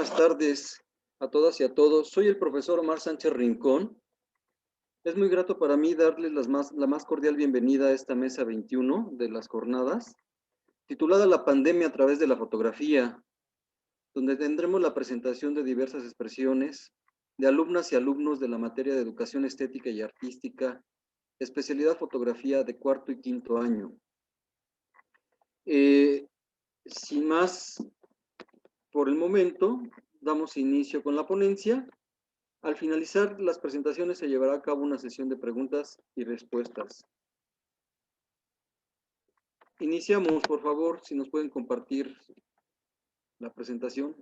buenas tardes a todas y a todos. Soy el profesor Omar Sánchez Rincón. Es muy grato para mí darles la más cordial bienvenida a esta mesa 21 de las jornadas, titulada La pandemia a través de la fotografía, donde tendremos la presentación de diversas expresiones de alumnas y alumnos de la materia de Educación Estética y Artística, especialidad fotografía de cuarto y quinto año. Sin más, por el momento, damos inicio con la ponencia. Al finalizar las presentaciones se llevará a cabo una sesión de preguntas y respuestas. Iniciamos, por favor, si nos pueden compartir la presentación.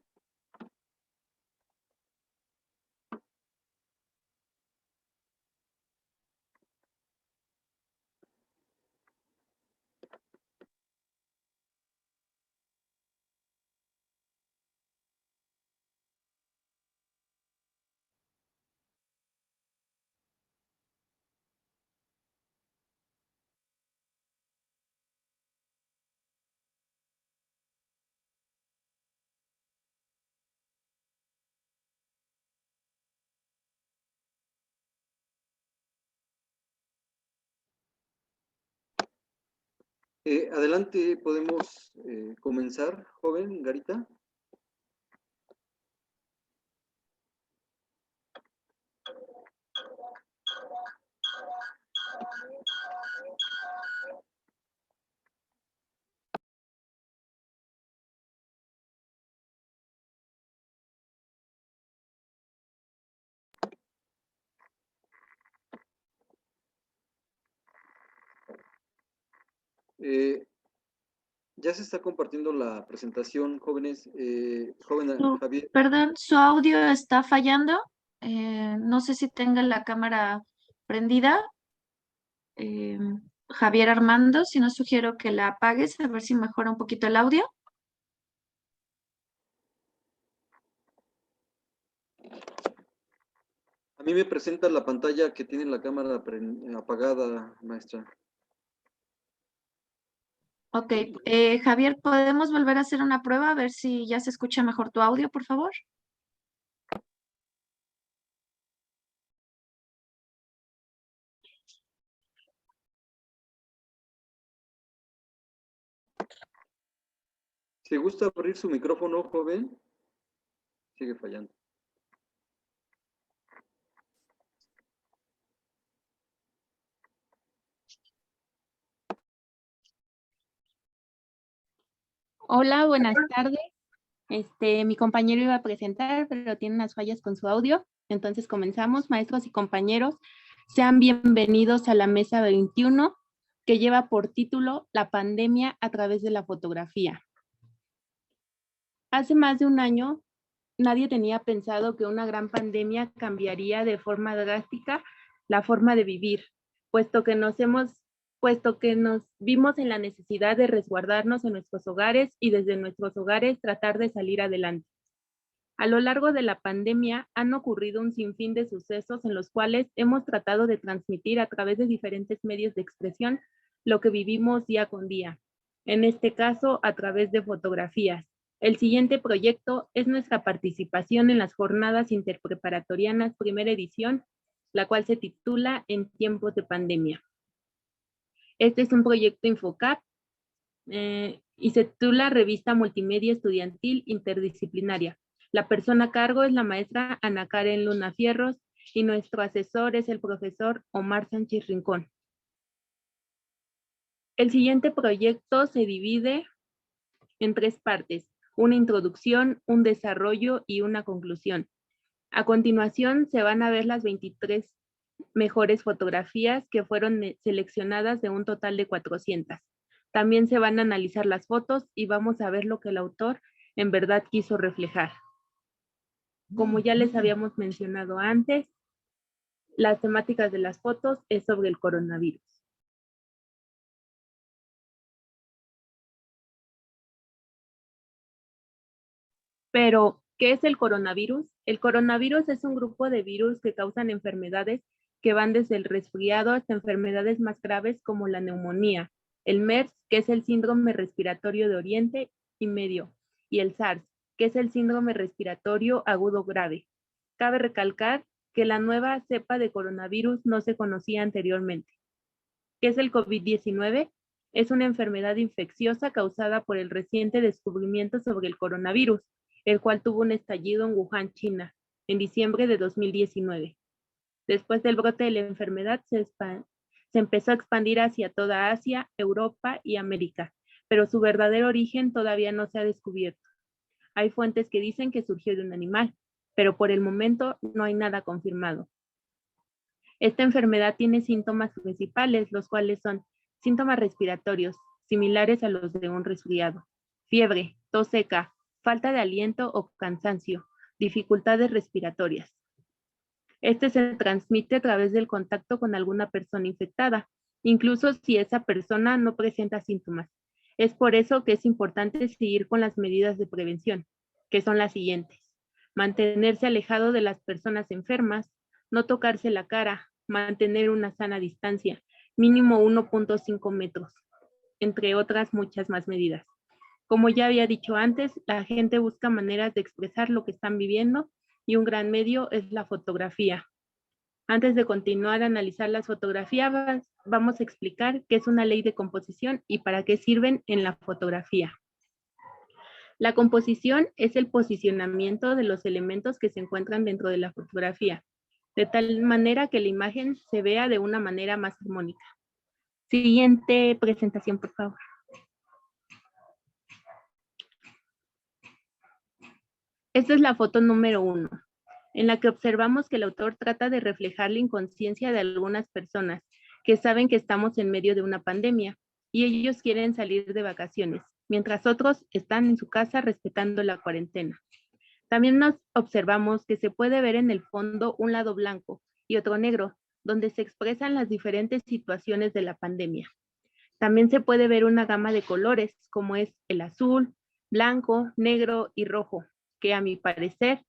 Adelante, podemos comenzar, joven Garita. Ya se está compartiendo la presentación, jóvenes. Javier. Perdón, su audio está fallando. No sé si tenga la cámara prendida. Javier Armando, si no, sugiero que la apagues, a ver si mejora un poquito el audio. A mí me presenta la pantalla que tiene la cámara apagada, maestra. Ok, Javier, ¿podemos volver a hacer una prueba a ver si ya se escucha mejor tu audio, por favor? Si gusta abrir su micrófono, joven, sigue fallando. Hola, buenas tardes. Mi compañero iba a presentar, pero tiene unas fallas con su audio. Entonces comenzamos. Maestros y compañeros, sean bienvenidos a la mesa 21, que lleva por título La pandemia a través de la fotografía. Hace más de un año, nadie tenía pensado que una gran pandemia cambiaría de forma drástica la forma de vivir, puesto que nos vimos en la necesidad de resguardarnos en nuestros hogares y desde nuestros hogares tratar de salir adelante. A lo largo de la pandemia han ocurrido un sinfín de sucesos en los cuales hemos tratado de transmitir a través de diferentes medios de expresión lo que vivimos día con día. En este caso, a través de fotografías. El siguiente proyecto es nuestra participación en las jornadas interpreparatorianas primera edición, la cual se titula En tiempos de pandemia. Este es un proyecto Infocap y se titula Revista Multimedia Estudiantil Interdisciplinaria. La persona a cargo es la maestra Ana Karen Luna Fierros y nuestro asesor es el profesor Omar Sánchez Rincón. El siguiente proyecto se divide en 3 partes, una introducción, un desarrollo y una conclusión. A continuación se van a ver las 23 mejores fotografías que fueron seleccionadas de un total de 400. También se van a analizar las fotos y vamos a ver lo que el autor en verdad quiso reflejar. Como ya les habíamos mencionado antes, las temáticas de las fotos es sobre el coronavirus. Pero, ¿qué es el coronavirus? El coronavirus es un grupo de virus que causan enfermedades que van desde el resfriado hasta enfermedades más graves como la neumonía, el MERS, que es el síndrome respiratorio de Oriente y Medio, y el SARS, que es el síndrome respiratorio agudo grave. Cabe recalcar que la nueva cepa de coronavirus no se conocía anteriormente. ¿Qué es el COVID-19? Es una enfermedad infecciosa causada por el reciente descubrimiento sobre el coronavirus, el cual tuvo un estallido en Wuhan, China, en diciembre de 2019. Después del brote de la enfermedad, se empezó a expandir hacia toda Asia, Europa y América, pero su verdadero origen todavía no se ha descubierto. Hay fuentes que dicen que surgió de un animal, pero por el momento no hay nada confirmado. Esta enfermedad tiene síntomas principales, los cuales son síntomas respiratorios, similares a los de un resfriado, fiebre, tos seca, falta de aliento o cansancio, dificultades respiratorias. Este se transmite a través del contacto con alguna persona infectada, incluso si esa persona no presenta síntomas. Es por eso que es importante seguir con las medidas de prevención, que son las siguientes: mantenerse alejado de las personas enfermas, no tocarse la cara, mantener una sana distancia, mínimo 1.5 metros, entre otras muchas más medidas. Como ya había dicho antes, la gente busca maneras de expresar lo que están viviendo y un gran medio es la fotografía. Antes de continuar a analizar las fotografías, vamos a explicar qué es una ley de composición y para qué sirven en la fotografía. La composición es el posicionamiento de los elementos que se encuentran dentro de la fotografía, de tal manera que la imagen se vea de una manera más armónica. Siguiente presentación, por favor. Esta es la foto número 1, en la que observamos que el autor trata de reflejar la inconsciencia de algunas personas que saben que estamos en medio de una pandemia y ellos quieren salir de vacaciones, mientras otros están en su casa respetando la cuarentena. También nos observamos que se puede ver en el fondo un lado blanco y otro negro, donde se expresan las diferentes situaciones de la pandemia. También se puede ver una gama de colores, como es el azul, blanco, negro y rojo, que a mi parecer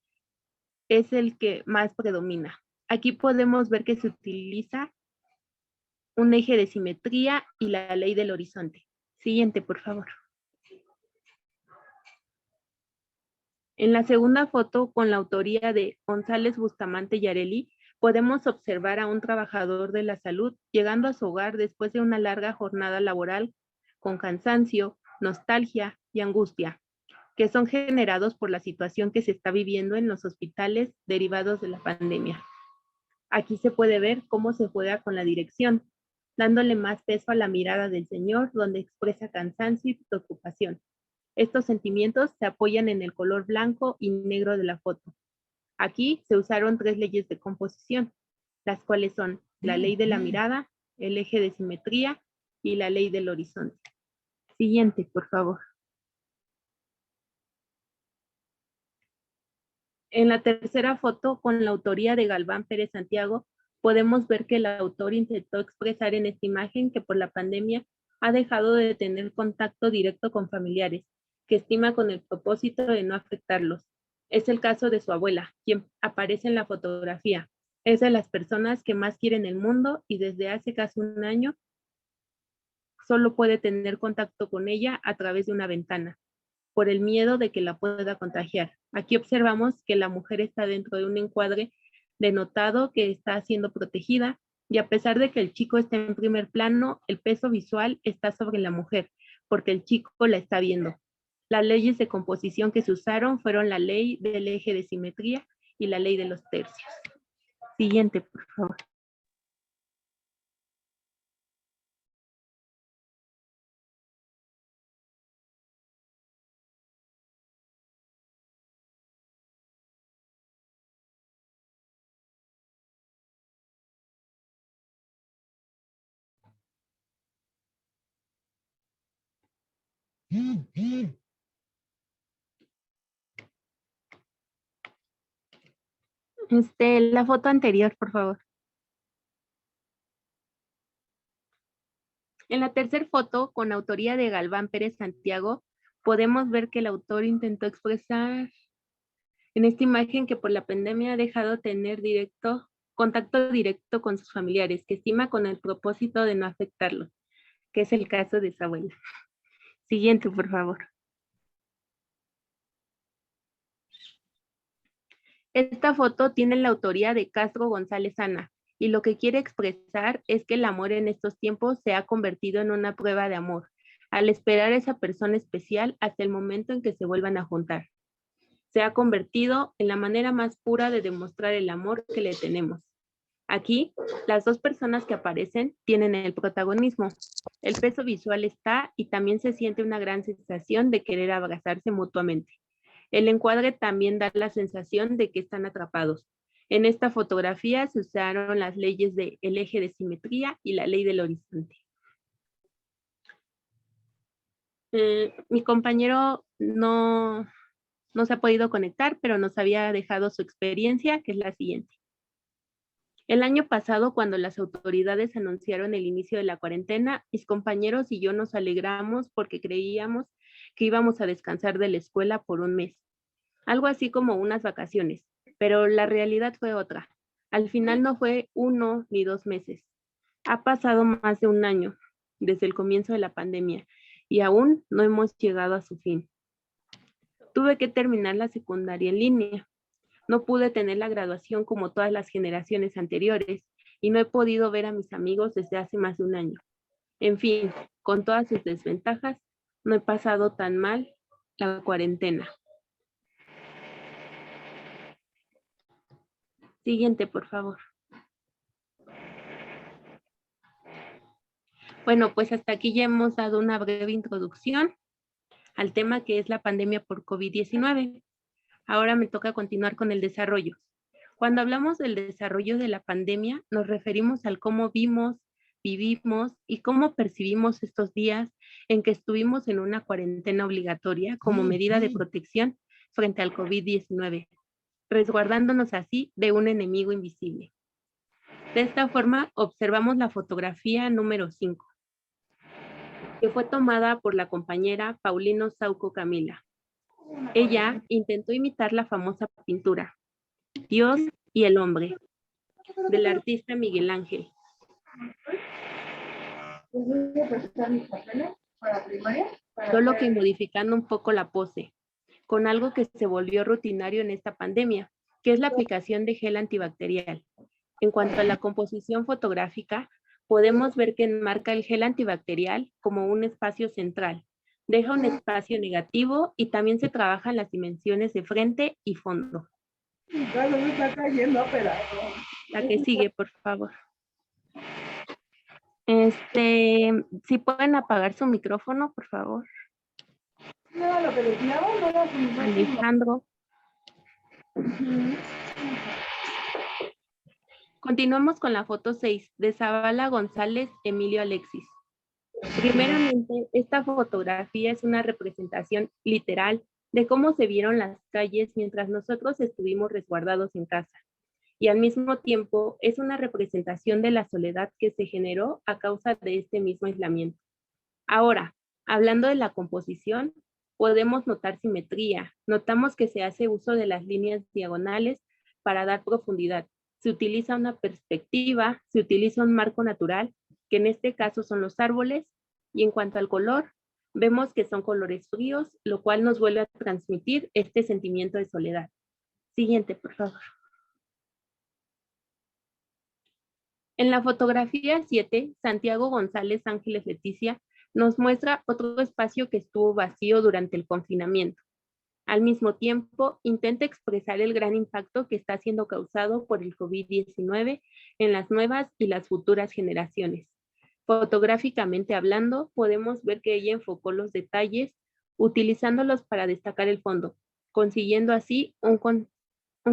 es el que más predomina. Aquí podemos ver que se utiliza un eje de simetría y la ley del horizonte. Siguiente, por favor. En la segunda foto, con la autoría de González Bustamante Yareli, podemos observar a un trabajador de la salud llegando a su hogar después de una larga jornada laboral con cansancio, nostalgia y angustia, que son generados por la situación que se está viviendo en los hospitales derivados de la pandemia. Aquí se puede ver cómo se juega con la dirección, dándole más peso a la mirada del señor, donde expresa cansancio y preocupación. Estos sentimientos se apoyan en el color blanco y negro de la foto. Aquí se usaron 3 leyes de composición, las cuales son la ley de la mirada, el eje de simetría y la ley del horizonte. Siguiente, por favor. En la tercera foto, con la autoría de Galván Pérez Santiago, podemos ver que el autor intentó expresar en esta imagen que por la pandemia ha dejado de tener contacto directo con familiares, que estima con el propósito de no afectarlos. Es el caso de su abuela, quien aparece en la fotografía. Es de las personas que más quiere en el mundo y desde hace casi un año solo puede tener contacto con ella a través de una ventana, por el miedo de que la pueda contagiar. Aquí observamos que la mujer está dentro de un encuadre denotado que está siendo protegida y a pesar de que el chico está en primer plano, el peso visual está sobre la mujer porque el chico la está viendo. Las leyes de composición que se usaron fueron la ley del eje de simetría y la ley de los tercios. Siguiente, por favor. La foto anterior, por favor. En la tercera foto, con autoría de Galván Pérez Santiago, podemos ver que el autor intentó expresar en esta imagen que por la pandemia ha dejado de tener contacto directo con sus familiares, que estima con el propósito de no afectarlos, que es el caso de su abuela. Siguiente, por favor. Esta foto tiene la autoría de Castro González Ana y lo que quiere expresar es que el amor en estos tiempos se ha convertido en una prueba de amor, al esperar a esa persona especial hasta el momento en que se vuelvan a juntar. Se ha convertido en la manera más pura de demostrar el amor que le tenemos. Aquí, las dos personas que aparecen tienen el protagonismo. El peso visual está y también se siente una gran sensación de querer abrazarse mutuamente. El encuadre también da la sensación de que están atrapados. En esta fotografía se usaron las leyes del eje de simetría y la ley del horizonte. Mi compañero no se ha podido conectar, pero nos había dejado su experiencia, que es la siguiente. El año pasado, cuando las autoridades anunciaron el inicio de la cuarentena, mis compañeros y yo nos alegramos porque creíamos que íbamos a descansar de la escuela por un mes. Algo así como unas vacaciones, pero la realidad fue otra. Al final no fue 1 ni 2 meses. Ha pasado más de un año desde el comienzo de la pandemia y aún no hemos llegado a su fin. Tuve que terminar la secundaria en línea. No pude tener la graduación como todas las generaciones anteriores y no he podido ver a mis amigos desde hace más de un año. En fin, con todas sus desventajas, no he pasado tan mal la cuarentena. Siguiente, por favor. Bueno, pues hasta aquí ya hemos dado una breve introducción al tema que es la pandemia por COVID-19. Ahora me toca continuar con el desarrollo. Cuando hablamos del desarrollo de la pandemia, nos referimos al cómo vimos, vivimos y cómo percibimos estos días en que estuvimos en una cuarentena obligatoria como medida de protección frente al COVID-19, resguardándonos así de un enemigo invisible. De esta forma, observamos la fotografía número 5, que fue tomada por la compañera Paulino Sauco Camila. Ella intentó imitar la famosa pintura, Dios y el hombre, del artista Miguel Ángel. Solo que modificando un poco la pose, con algo que se volvió rutinario en esta pandemia, que es la aplicación de gel antibacterial. En cuanto a la composición fotográfica, podemos ver que enmarca el gel antibacterial como un espacio central. Deja un espacio negativo y también se trabajan las dimensiones de frente y fondo. La que sigue, por favor. Si pueden apagar su micrófono, por favor. Alejandro. Continuamos con la foto 6 de Zavala González Emilio Alexis. Primeramente, esta fotografía es una representación literal de cómo se vieron las calles mientras nosotros estuvimos resguardados en casa. Y al mismo tiempo es una representación de la soledad que se generó a causa de este mismo aislamiento. Ahora, hablando de la composición, podemos notar simetría. Notamos que se hace uso de las líneas diagonales para dar profundidad. Se utiliza una perspectiva, se utiliza un marco natural, que en este caso son los árboles, y en cuanto al color, vemos que son colores fríos, lo cual nos vuelve a transmitir este sentimiento de soledad. Siguiente, por favor. En la fotografía 7, Santiago González Ángeles Leticia nos muestra otro espacio que estuvo vacío durante el confinamiento. Al mismo tiempo, intenta expresar el gran impacto que está siendo causado por el COVID-19 en las nuevas y las futuras generaciones. Fotográficamente hablando, podemos ver que ella enfocó los detalles utilizándolos para destacar el fondo, consiguiendo así un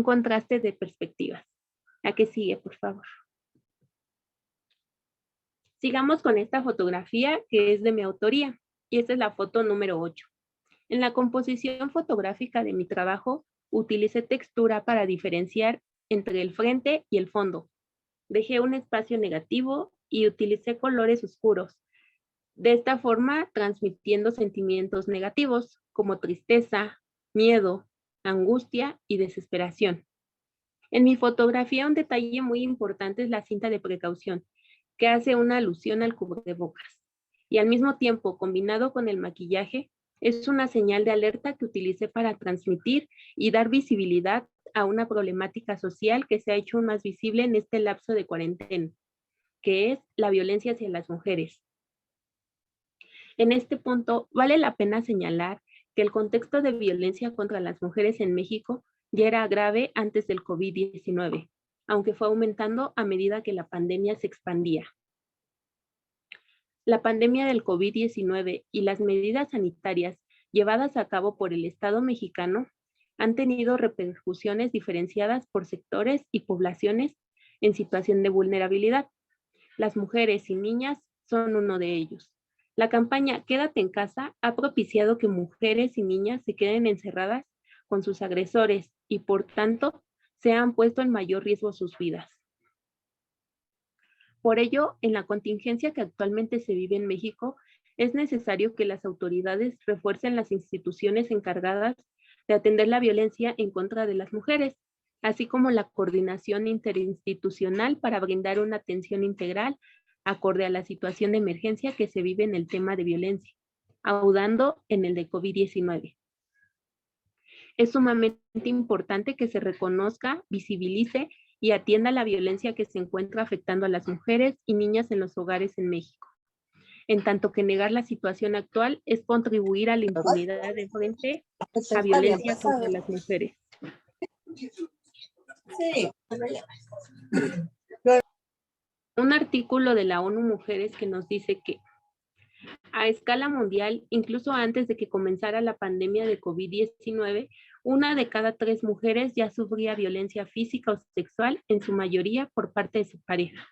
contraste de perspectivas. La que sigue, por favor. Sigamos con esta fotografía que es de mi autoría y esta es la foto número 8. En la composición fotográfica de mi trabajo, utilicé textura para diferenciar entre el frente y el fondo. Dejé un espacio negativo y utilicé colores oscuros. De esta forma, transmitiendo sentimientos negativos como tristeza, miedo, angustia y desesperación. En mi fotografía, un detalle muy importante es la cinta de precaución, que hace una alusión al cubrebocas. Y al mismo tiempo, combinado con el maquillaje, es una señal de alerta que utilicé para transmitir y dar visibilidad a una problemática social que se ha hecho más visible en este lapso de cuarentena, que es la violencia hacia las mujeres. En este punto, vale la pena señalar que el contexto de violencia contra las mujeres en México ya era grave antes del COVID-19, aunque fue aumentando a medida que la pandemia se expandía. La pandemia del COVID-19 y las medidas sanitarias llevadas a cabo por el Estado mexicano han tenido repercusiones diferenciadas por sectores y poblaciones en situación de vulnerabilidad. Las mujeres y niñas son uno de ellos. La campaña Quédate en casa ha propiciado que mujeres y niñas se queden encerradas con sus agresores y por tanto se han puesto en mayor riesgo sus vidas. Por ello, en la contingencia que actualmente se vive en México, es necesario que las autoridades refuercen las instituciones encargadas de atender la violencia en contra de las mujeres, así como la coordinación interinstitucional para brindar una atención integral acorde a la situación de emergencia que se vive en el tema de violencia, ahondando en el de COVID-19. Es sumamente importante que se reconozca, visibilice y atienda la violencia que se encuentra afectando a las mujeres y niñas en los hogares en México. En tanto que negar la situación actual es contribuir a la impunidad de frente a violencia contra las mujeres. Sí. Un artículo de la ONU Mujeres que nos dice que a escala mundial, incluso antes de que comenzara la pandemia de COVID-19, 1 de cada 3 mujeres ya sufría violencia física o sexual, en su mayoría por parte de su pareja.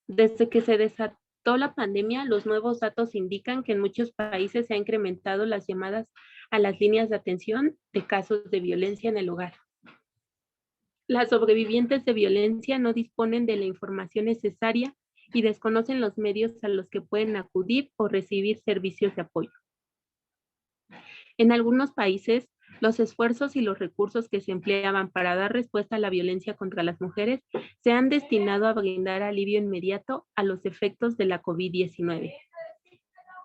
Desde que se desató la pandemia, los nuevos datos indican que en muchos países se han incrementado las llamadas a las líneas de atención de casos de violencia en el hogar. Las sobrevivientes de violencia no disponen de la información necesaria y desconocen los medios a los que pueden acudir o recibir servicios de apoyo. En algunos países, los esfuerzos y los recursos que se empleaban para dar respuesta a la violencia contra las mujeres se han destinado a brindar alivio inmediato a los efectos de la COVID-19.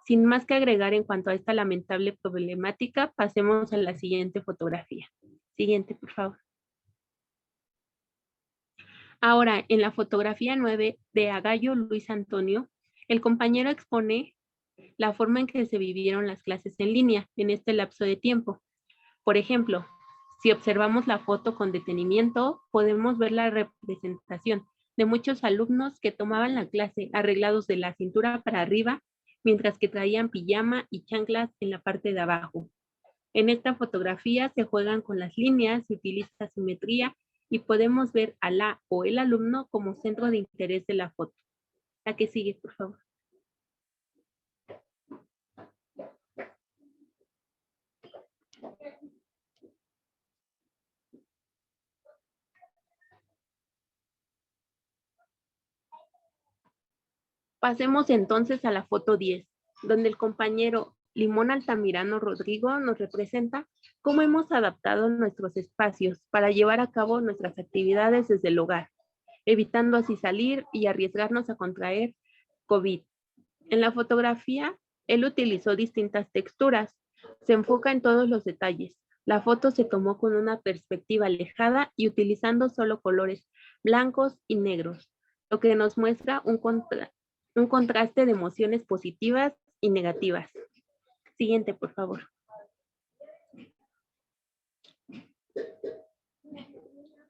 Sin más que agregar en cuanto a esta lamentable problemática, pasemos a la siguiente fotografía. Siguiente, por favor. Ahora, en la fotografía 9 de Agallo Luis Antonio, el compañero expone la forma en que se vivieron las clases en línea en este lapso de tiempo. Por ejemplo, si observamos la foto con detenimiento, podemos ver la representación de muchos alumnos que tomaban la clase arreglados de la cintura para arriba, mientras que traían pijama y chanclas en la parte de abajo. En esta fotografía se juegan con las líneas, se utiliza simetría y podemos ver a la o el alumno como centro de interés de la foto. La que sigue, por favor. Pasemos entonces a la foto 10, donde el compañero Limón Altamirano Rodrigo nos representa cómo hemos adaptado nuestros espacios para llevar a cabo nuestras actividades desde el hogar, evitando así salir y arriesgarnos a contraer COVID. En la fotografía, él utilizó distintas texturas, se enfoca en todos los detalles. La foto se tomó con una perspectiva alejada y utilizando solo colores blancos y negros, lo que nos muestra un contraste de emociones positivas y negativas. Siguiente, por favor.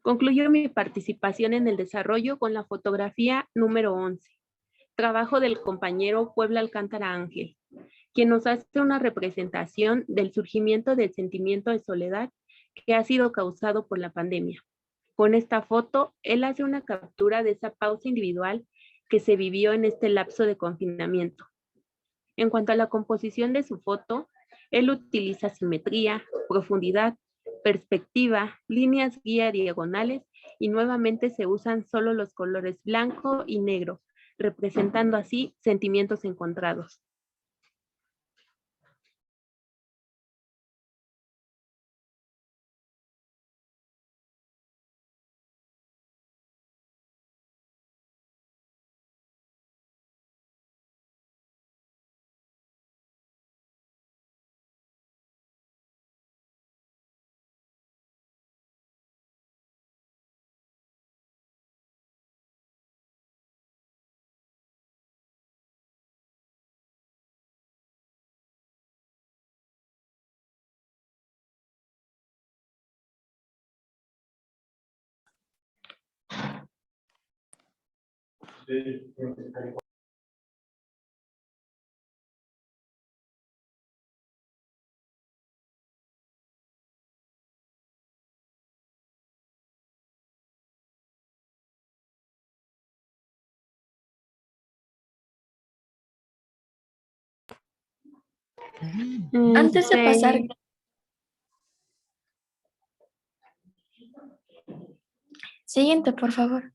Concluyo mi participación en el desarrollo con la fotografía número 11, trabajo del compañero Puebla Alcántara Ángel, quien nos hace una representación del surgimiento del sentimiento de soledad que ha sido causado por la pandemia. Con esta foto, él hace una captura de esa pausa individual que se vivió en este lapso de confinamiento. En cuanto a la composición de su foto, él utiliza simetría, profundidad, perspectiva, líneas guía diagonales y nuevamente se usan solo los colores blanco y negro, representando así sentimientos encontrados. Antes de pasar, siguiente, por favor.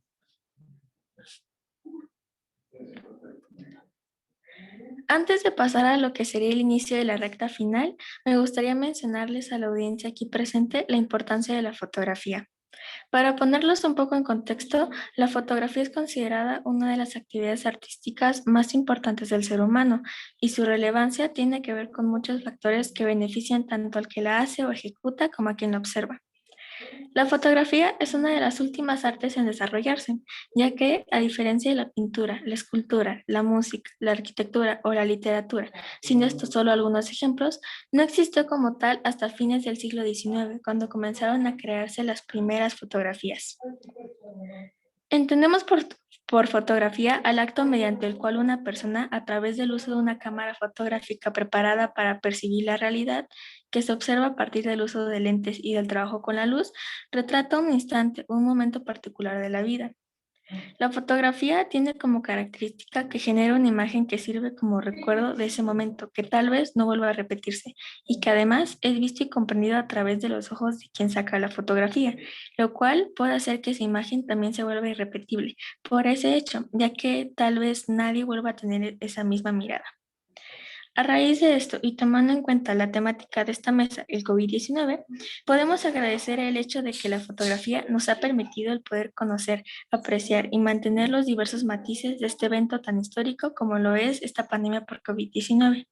Antes de pasar a lo que sería el inicio de la recta final, me gustaría mencionarles a la audiencia aquí presente la importancia de la fotografía. Para ponerlos un poco en contexto, la fotografía es considerada una de las actividades artísticas más importantes del ser humano y su relevancia tiene que ver con muchos factores que benefician tanto al que la hace o ejecuta como a quien la observa. La fotografía es una de las últimas artes en desarrollarse, ya que, a diferencia de la pintura, la escultura, la música, la arquitectura o la literatura, siendo estos solo algunos ejemplos, no existió como tal hasta fines del siglo XIX, cuando comenzaron a crearse las primeras fotografías. Entendemos por fotografía al acto mediante el cual una persona, a través del uso de una cámara fotográfica preparada para percibir la realidad, que se observa a partir del uso de lentes y del trabajo con la luz, retrata un instante, un momento particular de la vida. La fotografía tiene como característica que genera una imagen que sirve como recuerdo de ese momento, que tal vez no vuelva a repetirse, y que además es visto y comprendido a través de los ojos de quien saca la fotografía, lo cual puede hacer que esa imagen también se vuelva irrepetible por ese hecho, ya que tal vez nadie vuelva a tener esa misma mirada. A raíz de esto y tomando en cuenta la temática de esta mesa, el COVID-19, podemos agradecer el hecho de que la fotografía nos ha permitido el poder conocer, apreciar y mantener los diversos matices de este evento tan histórico como lo es esta pandemia por COVID-19.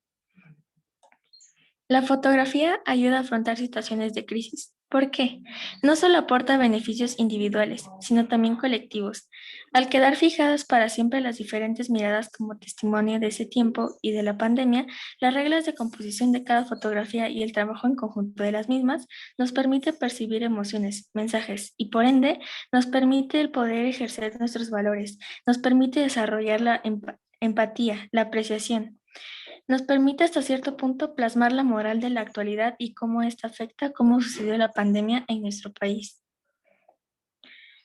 La fotografía ayuda a afrontar situaciones de crisis. ¿Por qué? No solo aporta beneficios individuales, sino también colectivos. Al quedar fijadas para siempre las diferentes miradas como testimonio de ese tiempo y de la pandemia, las reglas de composición de cada fotografía y el trabajo en conjunto de las mismas nos permite percibir emociones, mensajes y por ende nos permite el poder ejercer nuestros valores, nos permite desarrollar la empatía, la apreciación. Nos permite hasta cierto punto plasmar la moral de la actualidad y cómo esta afecta cómo sucedió la pandemia en nuestro país.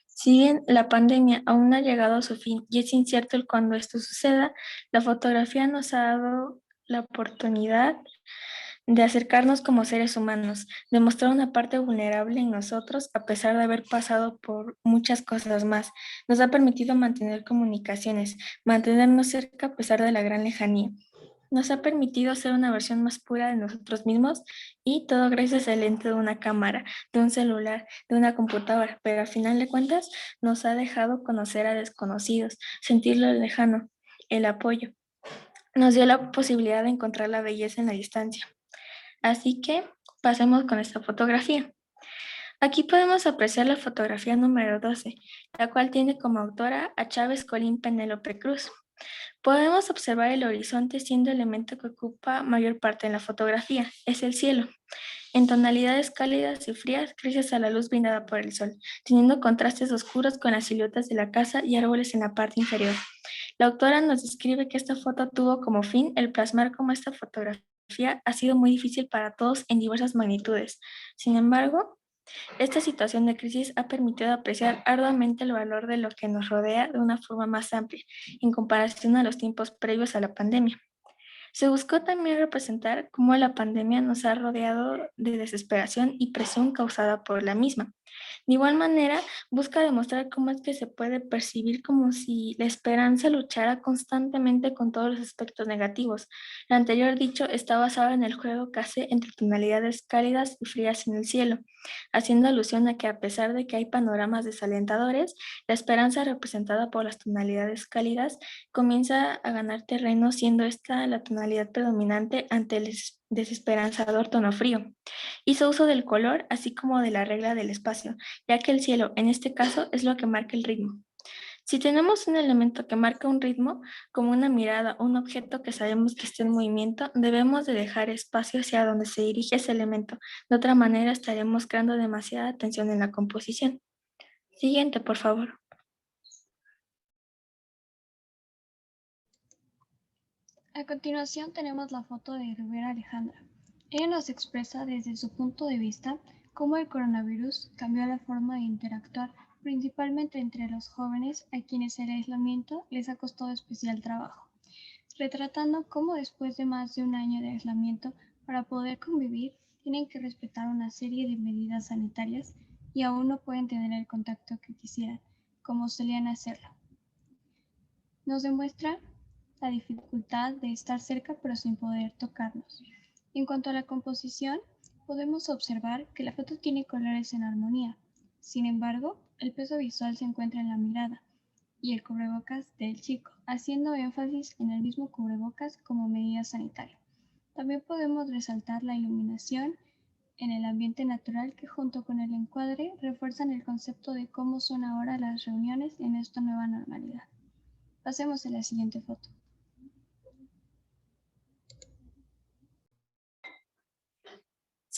Si bien la pandemia aún no ha llegado a su fin y es incierto el cuándo esto suceda, la fotografía nos ha dado la oportunidad de acercarnos como seres humanos, de mostrar una parte vulnerable en nosotros a pesar de haber pasado por muchas cosas más. Nos ha permitido mantener comunicaciones, mantenernos cerca a pesar de la gran lejanía. Nos ha permitido ser una versión más pura de nosotros mismos y todo gracias al lente de una cámara, de un celular, de una computadora, pero al final de cuentas nos ha dejado conocer a desconocidos, sentir lo lejano, el apoyo. Nos dio la posibilidad de encontrar la belleza en la distancia. Así que pasemos con esta fotografía. Aquí podemos apreciar la fotografía número 12, la cual tiene como autora a Chávez Colín Penélope Cruz. Podemos observar el horizonte siendo el elemento que ocupa mayor parte en la fotografía, es el cielo, en tonalidades cálidas y frías gracias a la luz brindada por el sol, teniendo contrastes oscuros con las siluetas de la casa y árboles en la parte inferior. La autora nos describe que esta foto tuvo como fin el plasmar cómo esta fotografía ha sido muy difícil para todos en diversas magnitudes. Sin embargo, esta situación de crisis ha permitido apreciar arduamente el valor de lo que nos rodea de una forma más amplia, en comparación a los tiempos previos a la pandemia. Se buscó también representar cómo la pandemia nos ha rodeado de desesperación y presión causada por la misma. De igual manera, busca demostrar cómo es que se puede percibir como si la esperanza luchara constantemente con todos los aspectos negativos. Lo anterior dicho está basado en el juego que hace entre tonalidades cálidas y frías en el cielo, haciendo alusión a que a pesar de que hay panoramas desalentadores, la esperanza representada por las tonalidades cálidas comienza a ganar terreno siendo esta la tonalidad predominante ante el desesperanzador tono frío. Hizo uso del color así como de la regla del espacio, ya que el cielo, en este caso, es lo que marca el ritmo. Si tenemos un elemento que marca un ritmo, como una mirada o un objeto que sabemos que está en movimiento, debemos de dejar espacio hacia donde se dirige ese elemento. De otra manera, estaremos creando demasiada tensión en la composición. Siguiente, por favor. A continuación tenemos la foto de Rivera Alejandra. Ella nos expresa desde su punto de vista cómo el coronavirus cambió la forma de interactuar, principalmente entre los jóvenes a quienes el aislamiento les ha costado especial trabajo, retratando cómo después de más de un año de aislamiento, para poder convivir, tienen que respetar una serie de medidas sanitarias y aún no pueden tener el contacto que quisieran, como solían hacerlo. Nos demuestra la dificultad de estar cerca pero sin poder tocarnos. En cuanto a la composición, podemos observar que la foto tiene colores en armonía. Sin embargo, el peso visual se encuentra en la mirada y el cubrebocas del chico, haciendo énfasis en el mismo cubrebocas como medida sanitaria. También podemos resaltar la iluminación en el ambiente natural que junto con el encuadre refuerzan el concepto de cómo son ahora las reuniones en esta nueva normalidad. Pasemos a la siguiente foto.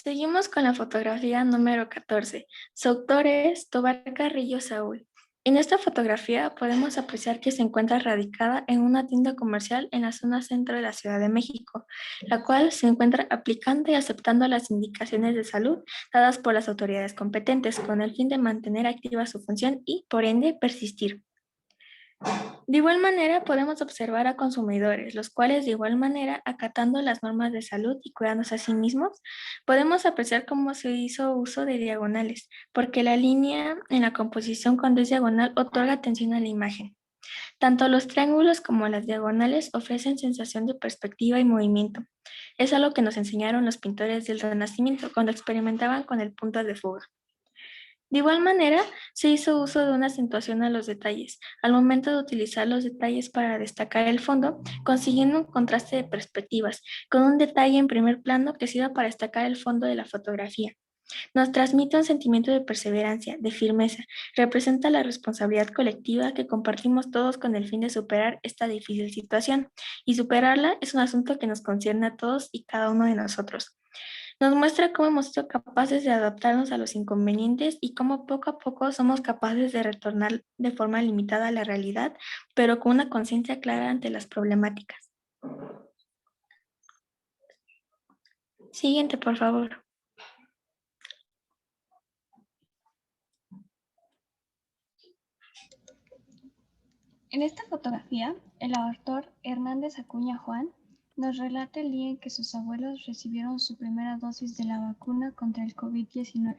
Seguimos con la fotografía número 14. Su autor es Tobar Carrillo Saúl. En esta fotografía podemos apreciar que se encuentra radicada en una tienda comercial en la zona centro de la Ciudad de México, la cual se encuentra aplicando y aceptando las indicaciones de salud dadas por las autoridades competentes con el fin de mantener activa su función y, por ende, persistir. De igual manera, podemos observar a consumidores, los cuales de igual manera, acatando las normas de salud y cuidándose a sí mismos, podemos apreciar cómo se hizo uso de diagonales, porque la línea en la composición cuando es diagonal otorga atención a la imagen. Tanto los triángulos como las diagonales ofrecen sensación de perspectiva y movimiento. Es algo que nos enseñaron los pintores del Renacimiento cuando experimentaban con el punto de fuga. De igual manera, se hizo uso de una acentuación a los detalles, al momento de utilizar los detalles para destacar el fondo, consiguiendo un contraste de perspectivas, con un detalle en primer plano que sirva para destacar el fondo de la fotografía. Nos transmite un sentimiento de perseverancia, de firmeza, representa la responsabilidad colectiva que compartimos todos con el fin de superar esta difícil situación, y superarla es un asunto que nos concierne a todos y cada uno de nosotros. Nos muestra cómo hemos sido capaces de adaptarnos a los inconvenientes y cómo poco a poco somos capaces de retornar de forma limitada a la realidad, pero con una conciencia clara ante las problemáticas. Siguiente, por favor. En esta fotografía, el autor Hernández Acuña Juan nos relata el día en que sus abuelos recibieron su primera dosis de la vacuna contra el COVID-19.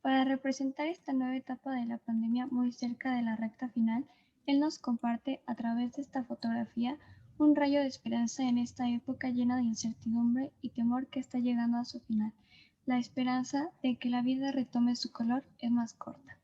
Para representar esta nueva etapa de la pandemia muy cerca de la recta final, él nos comparte a través de esta fotografía un rayo de esperanza en esta época llena de incertidumbre y temor que está llegando a su final. La esperanza de que la vida retome su color es más corta.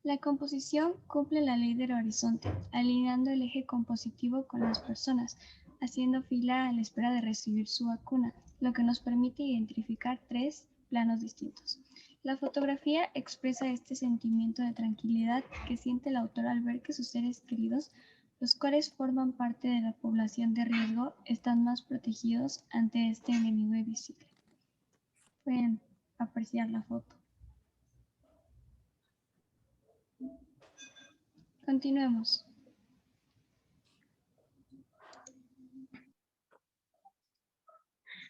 La composición cumple la ley del horizonte, alineando el eje compositivo con las personas, haciendo fila a la espera de recibir su vacuna, lo que nos permite identificar 3 planos distintos. La fotografía expresa este sentimiento de tranquilidad que siente el autor al ver que sus seres queridos, los cuales forman parte de la población de riesgo, están más protegidos ante este enemigo invisible. Pueden apreciar la foto. Continuemos.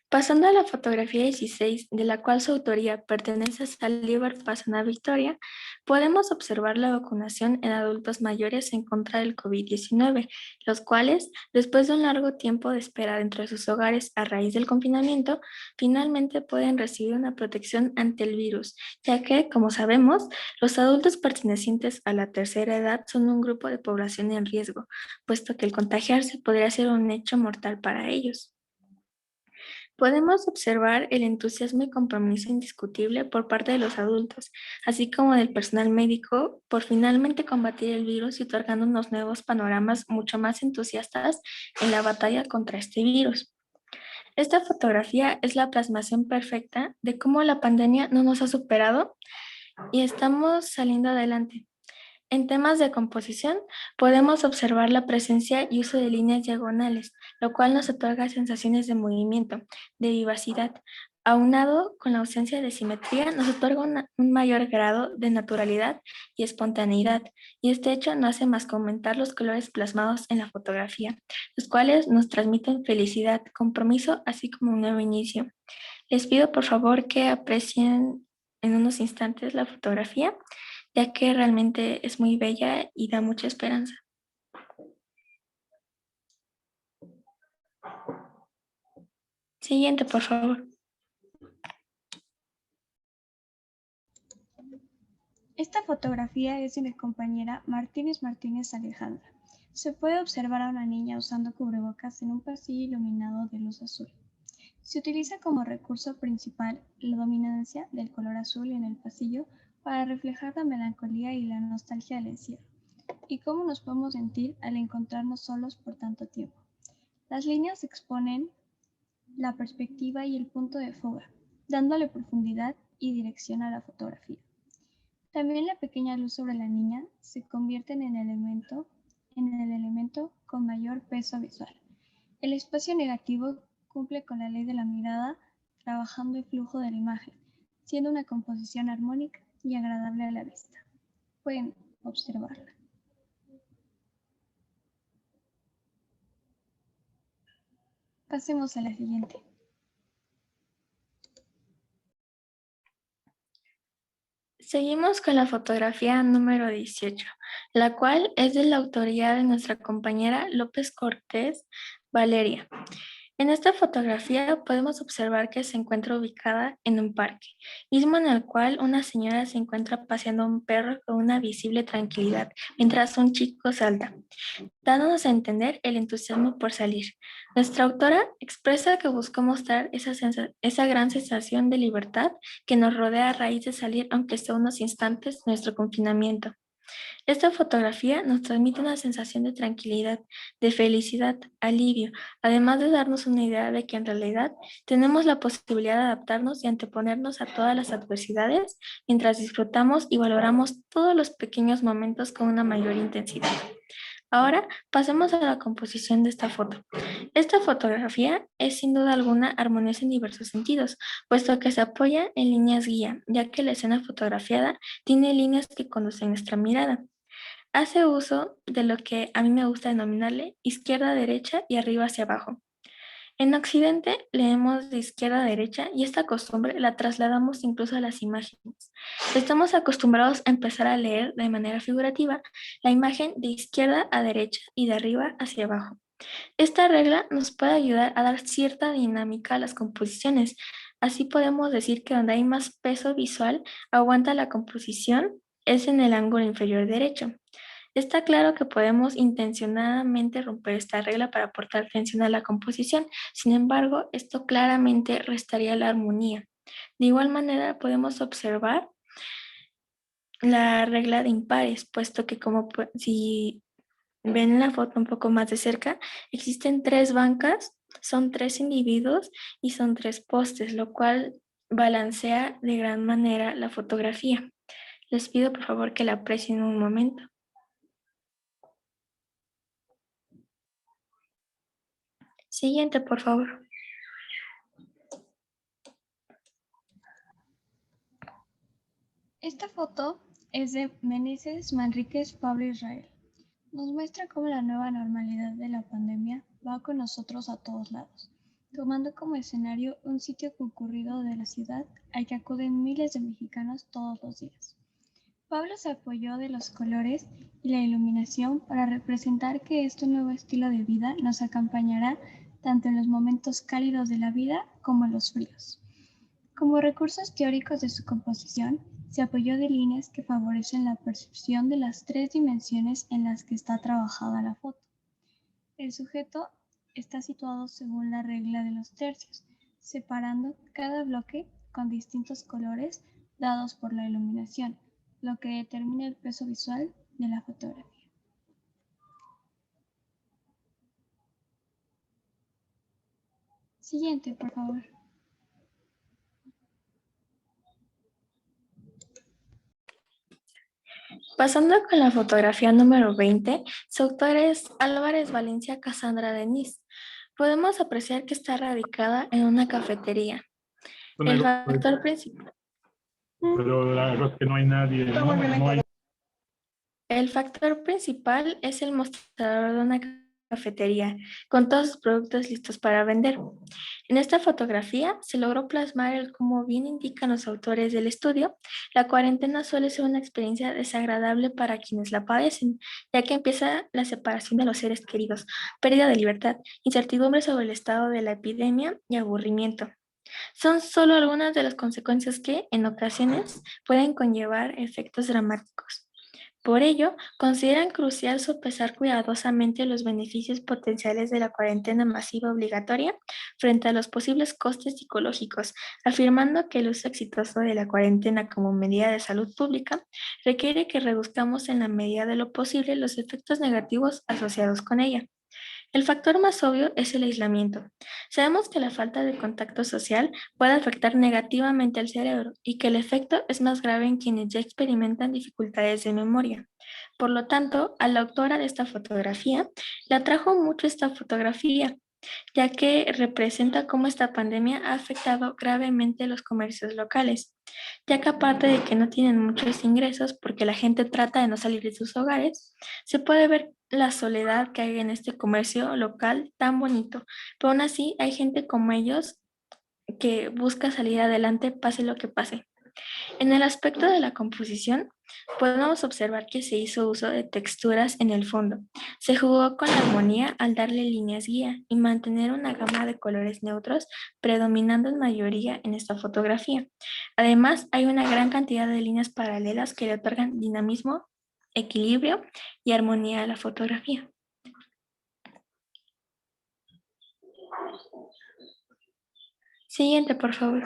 Pasando a la fotografía 16, de la cual su autoría pertenece a Saldívar Pastrana Victoria, podemos observar la vacunación en adultos mayores en contra del COVID-19, los cuales, después de un largo tiempo de espera dentro de sus hogares a raíz del confinamiento, finalmente pueden recibir una protección ante el virus, ya que, como sabemos, los adultos pertenecientes a la tercera edad son un grupo de población en riesgo, puesto que el contagiarse podría ser un hecho mortal para ellos. Podemos observar el entusiasmo y compromiso indiscutible por parte de los adultos, así como del personal médico, por finalmente combatir el virus y otorgándonos nuevos panoramas mucho más entusiastas en la batalla contra este virus. Esta fotografía es la plasmación perfecta de cómo la pandemia no nos ha superado y estamos saliendo adelante. En temas de composición, podemos observar la presencia y uso de líneas diagonales, lo cual nos otorga sensaciones de movimiento, de vivacidad, aunado con la ausencia de simetría, nos otorga un mayor grado de naturalidad y espontaneidad, y este hecho no hace más que aumentar los colores plasmados en la fotografía, los cuales nos transmiten felicidad, compromiso, así como un nuevo inicio. Les pido por favor que aprecien en unos instantes la fotografía, ya que realmente es muy bella y da mucha esperanza. Siguiente, por favor. Esta fotografía es de mi compañera Martínez Alejandra. Se puede observar a una niña usando cubrebocas en un pasillo iluminado de luz azul. Se utiliza como recurso principal la dominancia del color azul en el pasillo para reflejar la melancolía y la nostalgia del encierro, y cómo nos podemos sentir al encontrarnos solos por tanto tiempo. Las líneas exponen la perspectiva y el punto de fuga, dándole profundidad y dirección a la fotografía. También la pequeña luz sobre la niña se convierte en el elemento con mayor peso visual. El espacio negativo cumple con la ley de la mirada, trabajando el flujo de la imagen, siendo una composición armónica y agradable a la vista. Pueden observarla. Pasemos a la siguiente. Seguimos con la fotografía número 18, la cual es de la autoría de nuestra compañera López Cortés Valeria. En esta fotografía podemos observar que se encuentra ubicada en un parque, mismo en el cual una señora se encuentra paseando a un perro con una visible tranquilidad, mientras un chico salta, dándonos a entender el entusiasmo por salir. Nuestra autora expresa que buscó mostrar esa gran sensación de libertad que nos rodea a raíz de salir, aunque sea unos instantes, de nuestro confinamiento. Esta fotografía nos transmite una sensación de tranquilidad, de felicidad, alivio, además de darnos una idea de que en realidad tenemos la posibilidad de adaptarnos y anteponernos a todas las adversidades mientras disfrutamos y valoramos todos los pequeños momentos con una mayor intensidad. Ahora pasemos a la composición de esta foto. Esta fotografía es sin duda alguna armoniosa en diversos sentidos, puesto que se apoya en líneas guía, ya que la escena fotografiada tiene líneas que conducen nuestra mirada. Hace uso de lo que a mí me gusta denominarle izquierda a derecha y arriba hacia abajo. En Occidente leemos de izquierda a derecha y esta costumbre la trasladamos incluso a las imágenes. Estamos acostumbrados a empezar a leer de manera figurativa la imagen de izquierda a derecha y de arriba hacia abajo. Esta regla nos puede ayudar a dar cierta dinámica a las composiciones. Así podemos decir que donde hay más peso visual aguanta la composición es en el ángulo inferior derecho. Está claro que podemos intencionadamente romper esta regla para aportar tensión a la composición, sin embargo, esto claramente restaría la armonía. De igual manera, podemos observar la regla de impares, puesto que si ven la foto un poco más de cerca, existen 3 bancas, son 3 individuos y son 3 postes, lo cual balancea de gran manera la fotografía. Les pido por favor que la aprecien un momento. Siguiente, por favor. Esta foto es de Meneses Manríquez Pablo Israel. Nos muestra cómo la nueva normalidad de la pandemia va con nosotros a todos lados, tomando como escenario un sitio concurrido de la ciudad al que acuden miles de mexicanos todos los días. Pablo se apoyó de los colores y la iluminación para representar que este nuevo estilo de vida nos acompañará tanto en los momentos cálidos de la vida como en los fríos. Como recursos teóricos de su composición, se apoyó de líneas que favorecen la percepción de las 3 dimensiones en las que está trabajada la foto. El sujeto está situado según la regla de los tercios, separando cada bloque con distintos colores dados por la iluminación, lo que determina el peso visual de la fotografía. Siguiente, por favor. Pasando con la fotografía número 20, su autor es Álvarez Valencia Casandra Denis. Podemos apreciar que está radicada en una cafetería. El factor principal. Pero la verdad es que no hay nadie, no hay. El factor principal es el mostrador de una cafetería, con todos sus productos listos para vender. En esta fotografía se logró plasmar el como bien indican los autores del estudio, la cuarentena suele ser una experiencia desagradable para quienes la padecen, ya que empieza la separación de los seres queridos, pérdida de libertad, incertidumbre sobre el estado de la epidemia y aburrimiento. Son solo algunas de las consecuencias que, en ocasiones, pueden conllevar efectos dramáticos. Por ello, consideran crucial sopesar cuidadosamente los beneficios potenciales de la cuarentena masiva obligatoria frente a los posibles costes psicológicos, afirmando que el uso exitoso de la cuarentena como medida de salud pública requiere que reduzcamos en la medida de lo posible los efectos negativos asociados con ella. El factor más obvio es el aislamiento. Sabemos que la falta de contacto social puede afectar negativamente al cerebro y que el efecto es más grave en quienes ya experimentan dificultades de memoria. Por lo tanto, a la autora de esta fotografía le atrajo mucho esta fotografía, ya que representa cómo esta pandemia ha afectado gravemente los comercios locales, ya que aparte de que no tienen muchos ingresos porque la gente trata de no salir de sus hogares, se puede ver la soledad que hay en este comercio local tan bonito, pero aún así hay gente como ellos que busca salir adelante pase lo que pase. En el aspecto de la composición, podemos observar que se hizo uso de texturas en el fondo. Se jugó con la armonía al darle líneas guía y mantener una gama de colores neutros predominando en mayoría en esta fotografía. Además, hay una gran cantidad de líneas paralelas que le otorgan dinamismo, equilibrio y armonía a la fotografía. Siguiente, por favor.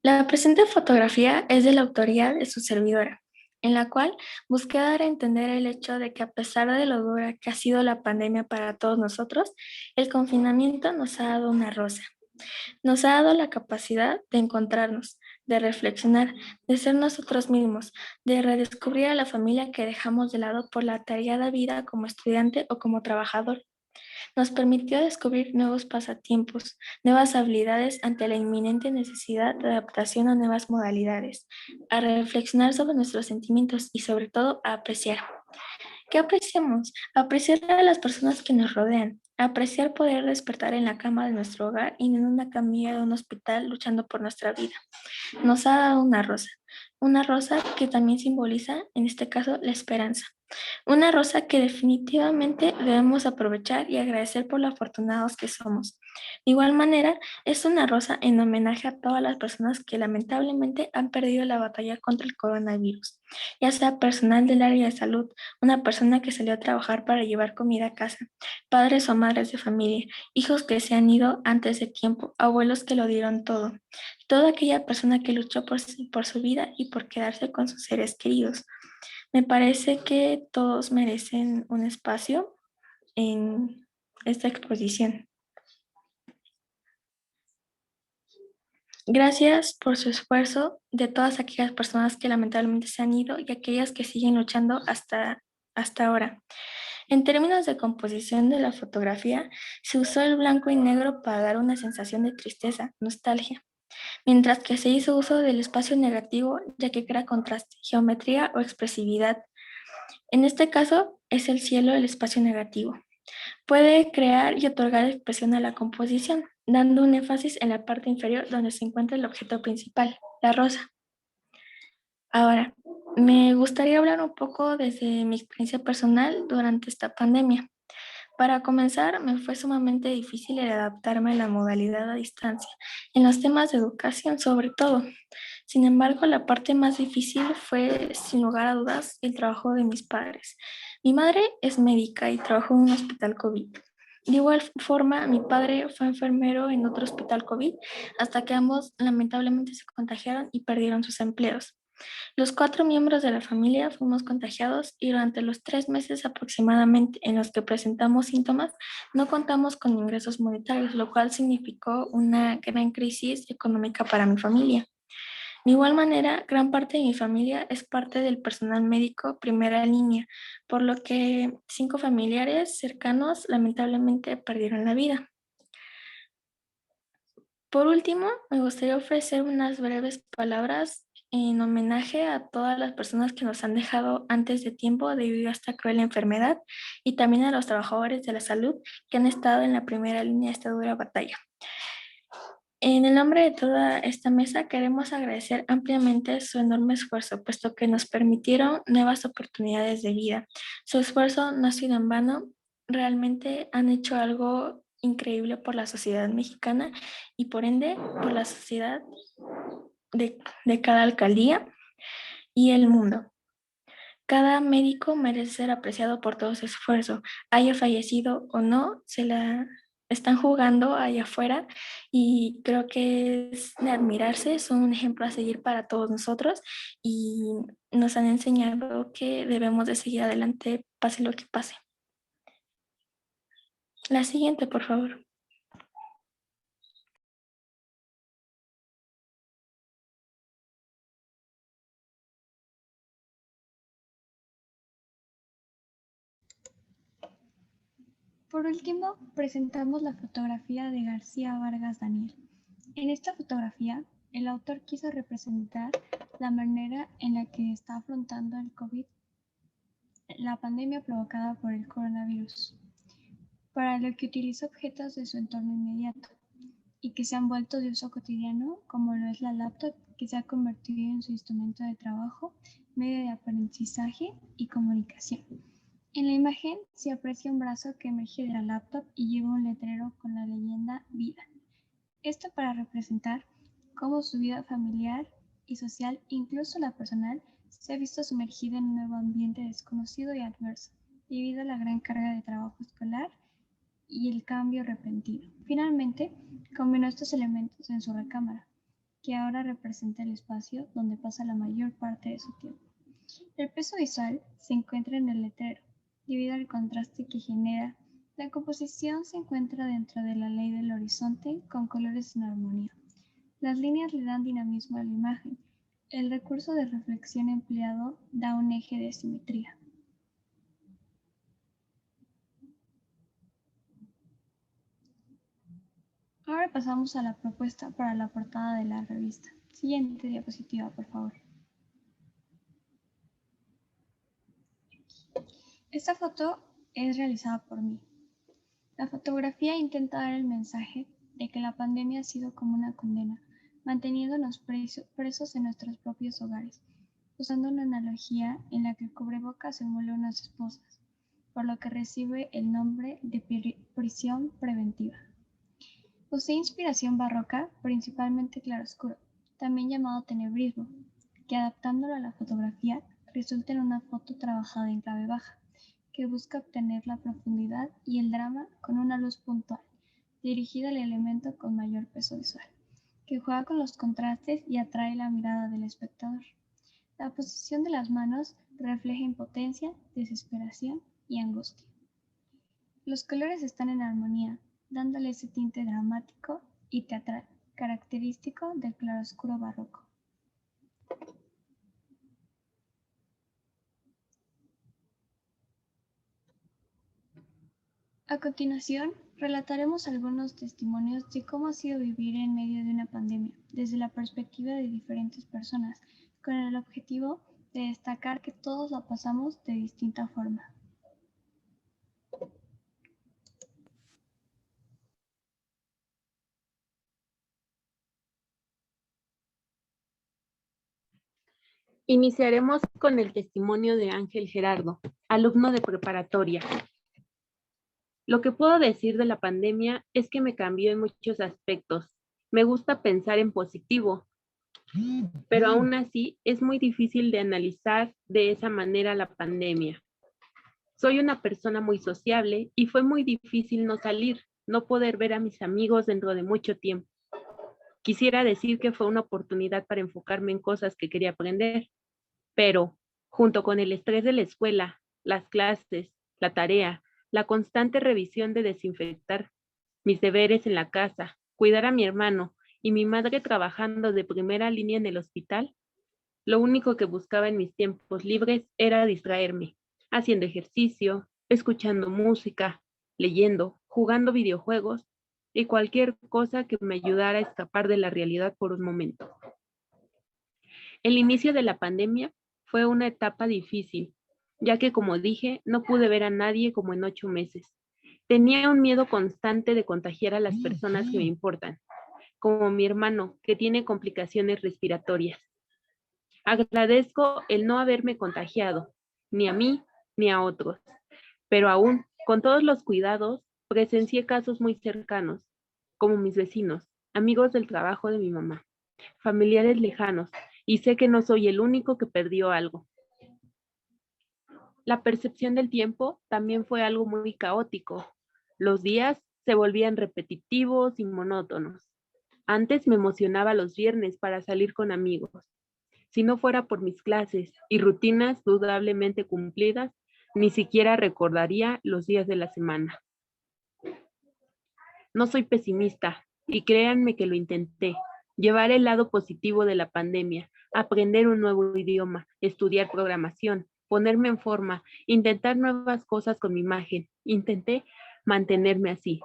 La presente fotografía es de la autoría de su servidora, en la cual busqué dar a entender el hecho de que a pesar de lo dura que ha sido la pandemia para todos nosotros, el confinamiento nos ha dado una rosa. Nos ha dado la capacidad de encontrarnos, de reflexionar, de ser nosotros mismos, de redescubrir a la familia que dejamos de lado por la atareada vida como estudiante o como trabajador. Nos permitió descubrir nuevos pasatiempos, nuevas habilidades ante la inminente necesidad de adaptación a nuevas modalidades, a reflexionar sobre nuestros sentimientos y sobre todo a apreciar. ¿Qué apreciamos? Apreciar a las personas que nos rodean, apreciar poder despertar en la cama de nuestro hogar y no en una camilla de un hospital luchando por nuestra vida. Nos ha dado una rosa que también simboliza, en este caso, la esperanza. Una rosa que definitivamente debemos aprovechar y agradecer por lo afortunados que somos. De igual manera, es una rosa en homenaje a todas las personas que lamentablemente han perdido la batalla contra el coronavirus, ya sea personal del área de salud, una persona que salió a trabajar para llevar comida a casa, padres o madres de familia, hijos que se han ido antes de tiempo, abuelos que lo dieron todo, toda aquella persona que luchó por su vida y por quedarse con sus seres queridos. Me parece que todos merecen un espacio en esta exposición. Gracias por su esfuerzo de todas aquellas personas que lamentablemente se han ido y aquellas que siguen luchando hasta ahora. En términos de composición de la fotografía, se usó el blanco y negro para dar una sensación de tristeza, nostalgia, mientras que se hizo uso del espacio negativo ya que crea contraste, geometría o expresividad. En este caso, es el cielo el espacio negativo. Puede crear y otorgar expresión a la composición, dando un énfasis en la parte inferior donde se encuentra el objeto principal, la rosa. Ahora, me gustaría hablar un poco desde mi experiencia personal durante esta pandemia. Para comenzar, me fue sumamente difícil el adaptarme a la modalidad a distancia, en los temas de educación sobre todo. Sin embargo, la parte más difícil fue, sin lugar a dudas, el trabajo de mis padres. Mi madre es médica y trabajó en un hospital COVID. De igual forma, mi padre fue enfermero en otro hospital COVID hasta que ambos lamentablemente se contagiaron y perdieron sus empleos. Los 4 miembros de la familia fuimos contagiados y durante los 3 meses aproximadamente en los que presentamos síntomas, no contamos con ingresos monetarios, lo cual significó una gran crisis económica para mi familia. De igual manera, gran parte de mi familia es parte del personal médico primera línea, por lo que 5 familiares cercanos lamentablemente perdieron la vida. Por último, me gustaría ofrecer unas breves palabras en homenaje a todas las personas que nos han dejado antes de tiempo debido a esta cruel enfermedad y también a los trabajadores de la salud que han estado en la primera línea de esta dura batalla. En el nombre de toda esta mesa queremos agradecer ampliamente su enorme esfuerzo, puesto que nos permitieron nuevas oportunidades de vida. Su esfuerzo no ha sido en vano, realmente han hecho algo increíble por la sociedad mexicana y por ende por la sociedad de cada alcaldía y el mundo. Cada médico merece ser apreciado por todo su esfuerzo, haya fallecido o no, se la están jugando allá afuera y creo que es de admirarse, son un ejemplo a seguir para todos nosotros y nos han enseñado que debemos de seguir adelante, pase lo que pase. La siguiente, por favor. Por último, presentamos la fotografía de García Vargas Daniel. En esta fotografía, el autor quiso representar la manera en la que está afrontando el COVID, la pandemia provocada por el coronavirus, para lo que utiliza objetos de su entorno inmediato y que se han vuelto de uso cotidiano, como lo es la laptop, que se ha convertido en su instrumento de trabajo, medio de aprendizaje y comunicación. En la imagen se aprecia un brazo que emerge de la laptop y lleva un letrero con la leyenda Vida. Esto para representar cómo su vida familiar y social, incluso la personal, se ha visto sumergida en un nuevo ambiente desconocido y adverso, debido a la gran carga de trabajo escolar y el cambio repentino. Finalmente, combinó estos elementos en su recámara, que ahora representa el espacio donde pasa la mayor parte de su tiempo. El peso visual se encuentra en el letrero, debido al contraste que genera. La composición se encuentra dentro de la ley del horizonte con colores en armonía. Las líneas le dan dinamismo a la imagen. El recurso de reflexión empleado da un eje de simetría. Ahora pasamos a la propuesta para la portada de la revista. Siguiente diapositiva, por favor. Esta foto es realizada por mí. La fotografía intenta dar el mensaje de que la pandemia ha sido como una condena, manteniéndonos presos en nuestros propios hogares, usando una analogía en la que el cubrebocas simula unas esposas, por lo que recibe el nombre de prisión preventiva. Posee inspiración barroca, principalmente claroscuro, también llamado tenebrismo, que adaptándolo a la fotografía resulta en una foto trabajada en clave baja, que busca obtener la profundidad y el drama con una luz puntual, dirigida al elemento con mayor peso visual, que juega con los contrastes y atrae la mirada del espectador. La posición de las manos refleja impotencia, desesperación y angustia. Los colores están en armonía, dándole ese tinte dramático y teatral, característico del claroscuro barroco. A continuación, relataremos algunos testimonios de cómo ha sido vivir en medio de una pandemia, desde la perspectiva de diferentes personas, con el objetivo de destacar que todos la pasamos de distinta forma. Iniciaremos con el testimonio de Ángel Gerardo, alumno de preparatoria. Lo que puedo decir de la pandemia es que me cambió en muchos aspectos. Me gusta pensar en positivo, pero aún así es muy difícil de analizar de esa manera la pandemia. Soy una persona muy sociable y fue muy difícil no salir, no poder ver a mis amigos dentro de mucho tiempo. Quisiera decir que fue una oportunidad para enfocarme en cosas que quería aprender, pero junto con el estrés de la escuela, las clases, la tarea, la constante revisión de desinfectar mis deberes en la casa, cuidar a mi hermano y mi madre trabajando de primera línea en el hospital, lo único que buscaba en mis tiempos libres era distraerme, haciendo ejercicio, escuchando música, leyendo, jugando videojuegos y cualquier cosa que me ayudara a escapar de la realidad por un momento. El inicio de la pandemia fue una etapa difícil, ya que, como dije, no pude ver a nadie como en 8 meses. Tenía un miedo constante de contagiar a las personas que me importan, como mi hermano, que tiene complicaciones respiratorias. Agradezco el no haberme contagiado, ni a mí ni a otros, pero aún, con todos los cuidados, presencié casos muy cercanos, como mis vecinos, amigos del trabajo de mi mamá, familiares lejanos, y sé que no soy el único que perdió algo. La percepción del tiempo también fue algo muy caótico. Los días se volvían repetitivos y monótonos. Antes me emocionaba los viernes para salir con amigos. Si no fuera por mis clases y rutinas dudablemente cumplidas, ni siquiera recordaría los días de la semana. No soy pesimista y créanme que lo intenté. Llevar el lado positivo de la pandemia, aprender un nuevo idioma, estudiar programación, ponerme en forma, intentar nuevas cosas con mi imagen. Intenté mantenerme así,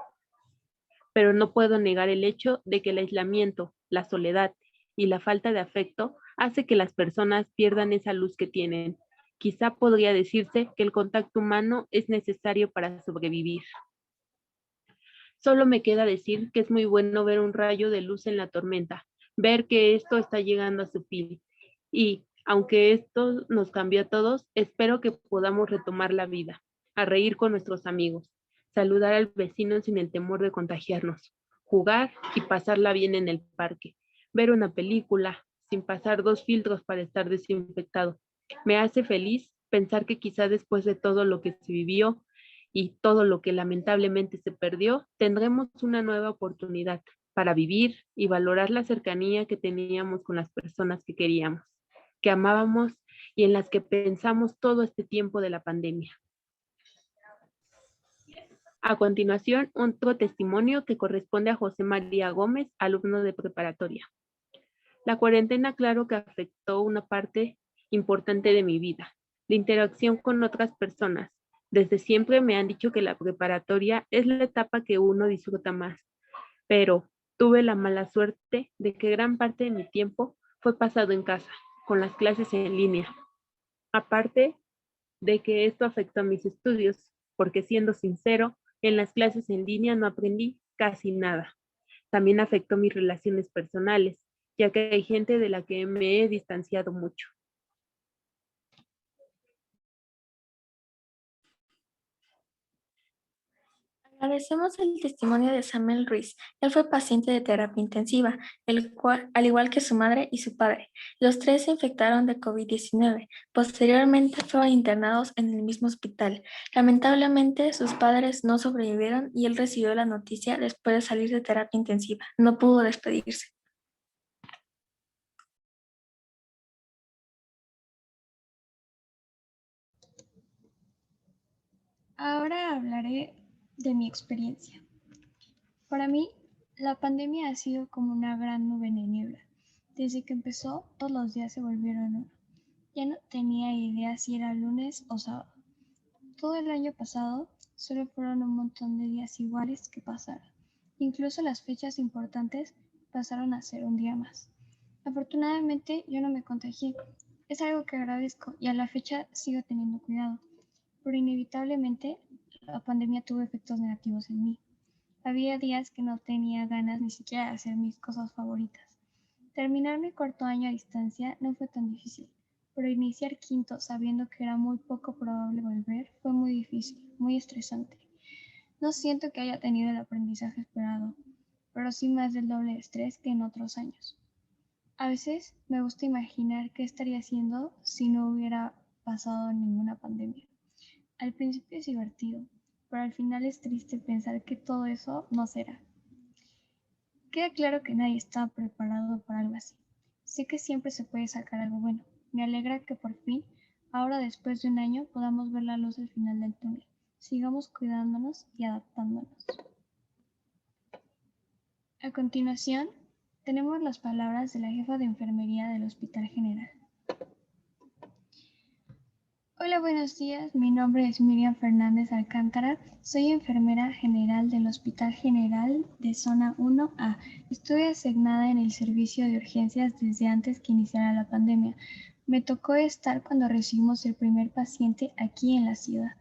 pero no puedo negar el hecho de que el aislamiento, la soledad y la falta de afecto hace que las personas pierdan esa luz que tienen. Quizá podría decirse que el contacto humano es necesario para sobrevivir. Solo me queda decir que es muy bueno ver un rayo de luz en la tormenta, ver que esto está llegando a su fin. Y aunque esto nos cambió a todos, espero que podamos retomar la vida, a reír con nuestros amigos, saludar al vecino sin el temor de contagiarnos, jugar y pasarla bien en el parque, ver una película sin pasar 2 filtros para estar desinfectado. Me hace feliz pensar que quizá después de todo lo que se vivió, y todo lo que lamentablemente se perdió, tendremos una nueva oportunidad para vivir y valorar la cercanía que teníamos con las personas que queríamos, que amábamos y en las que pensamos todo este tiempo de la pandemia. A continuación, otro testimonio que corresponde a José María Gómez, alumno de preparatoria. La cuarentena, claro que afectó una parte importante de mi vida, la interacción con otras personas. Desde siempre me han dicho que la preparatoria es la etapa que uno disfruta más, pero tuve la mala suerte de que gran parte de mi tiempo fue pasado en casa, con las clases en línea. Aparte de que esto afectó a mis estudios, porque siendo sincero, en las clases en línea no aprendí casi nada. También afectó mis relaciones personales, ya que hay gente de la que me he distanciado mucho. Agradecemos el testimonio de Samuel Ruiz. Él fue paciente de terapia intensiva, el cual, al igual que su madre y su padre, los tres se infectaron de COVID-19. Posteriormente fueron internados en el mismo hospital. Lamentablemente, sus padres no sobrevivieron y él recibió la noticia después de salir de terapia intensiva. No pudo despedirse. Ahora hablaré de mi experiencia. Para mí, la pandemia ha sido como una gran nube de niebla. Desde que empezó, todos los días se volvieron uno. Ya no tenía idea si era lunes o sábado. Todo el año pasado solo fueron un montón de días iguales que pasaron. Incluso las fechas importantes pasaron a ser un día más. Afortunadamente yo no me contagié. Es algo que agradezco y a la fecha sigo teniendo cuidado. Pero inevitablemente la pandemia tuvo efectos negativos en mí. Había días que no tenía ganas ni siquiera de hacer mis cosas favoritas. Terminar mi cuarto año a distancia no fue tan difícil, pero iniciar quinto sabiendo que era muy poco probable volver fue muy difícil, muy estresante. No siento que haya tenido el aprendizaje esperado, pero sí más del doble de estrés que en otros años. A veces me gusta imaginar qué estaría haciendo si no hubiera pasado ninguna pandemia. Al principio es divertido, pero al final es triste pensar que todo eso no será. Queda claro que nadie estaba preparado para algo así. Sé que siempre se puede sacar algo bueno. Me alegra que por fin, ahora después de un año, podamos ver la luz al final del túnel. Sigamos cuidándonos y adaptándonos. A continuación, tenemos las palabras de la jefa de enfermería del Hospital General. Hola, buenos días. Mi nombre es Miriam Fernández Alcántara. Soy enfermera general del Hospital General de Zona 1A. Estoy asignada en el servicio de urgencias desde antes que iniciara la pandemia. Me tocó estar cuando recibimos el primer paciente aquí en la ciudad.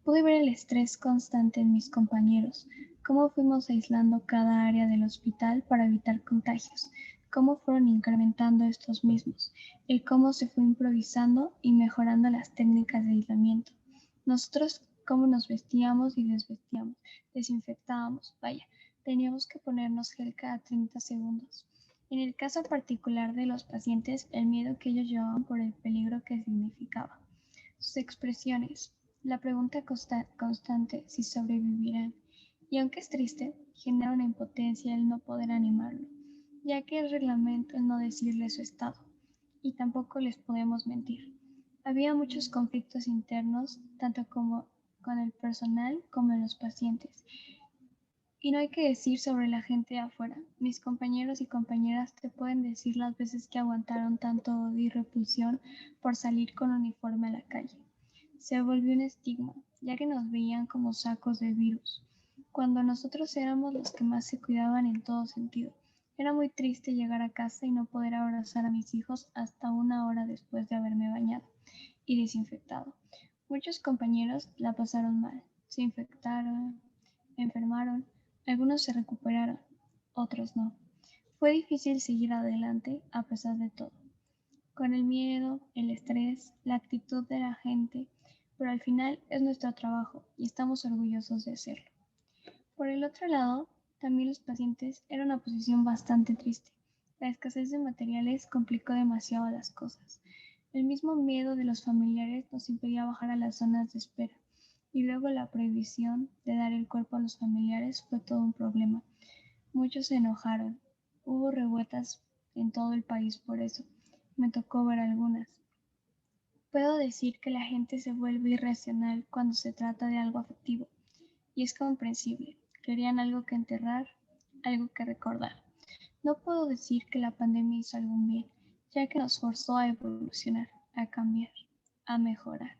Pude ver el estrés constante en mis compañeros, cómo fuimos aislando cada área del hospital para evitar contagios, cómo fueron incrementando estos mismos, el cómo se fue improvisando y mejorando las técnicas de aislamiento. Nosotros cómo nos vestíamos y desvestíamos, desinfectábamos, teníamos que ponernos gel cada 30 segundos. En el caso particular de los pacientes, el miedo que ellos llevaban por el peligro que significaba. Sus expresiones, la pregunta constante si sobrevivirán. Y aunque es triste, genera una impotencia el no poder animarlo, ya que el reglamento el no decirle su estado, y tampoco les podemos mentir. Había muchos conflictos internos, tanto como con el personal como en los pacientes. Y no hay que decir sobre la gente de afuera. Mis compañeros y compañeras te pueden decir las veces que aguantaron tanto odio y repulsión por salir con uniforme a la calle. Se volvió un estigma, ya que nos veían como sacos de virus, cuando nosotros éramos los que más se cuidaban en todo sentido. Era muy triste llegar a casa y no poder abrazar a mis hijos hasta 1 hora después de haberme bañado y desinfectado. Muchos compañeros la pasaron mal, se infectaron, enfermaron, algunos se recuperaron, otros no. Fue difícil seguir adelante a pesar de todo, con el miedo, el estrés, la actitud de la gente, pero al final es nuestro trabajo y estamos orgullosos de hacerlo. Por el otro lado, también los pacientes eran una posición bastante triste. La escasez de materiales complicó demasiado las cosas. El mismo miedo de los familiares nos impedía bajar a las zonas de espera. Y luego la prohibición de dar el cuerpo a los familiares fue todo un problema. Muchos se enojaron. Hubo revueltas en todo el país por eso. Me tocó ver algunas. Puedo decir que la gente se vuelve irracional cuando se trata de algo afectivo. Y es comprensible. Querían algo que enterrar, algo que recordar. No puedo decir que la pandemia hizo algún bien, ya que nos forzó a evolucionar, a cambiar, a mejorar.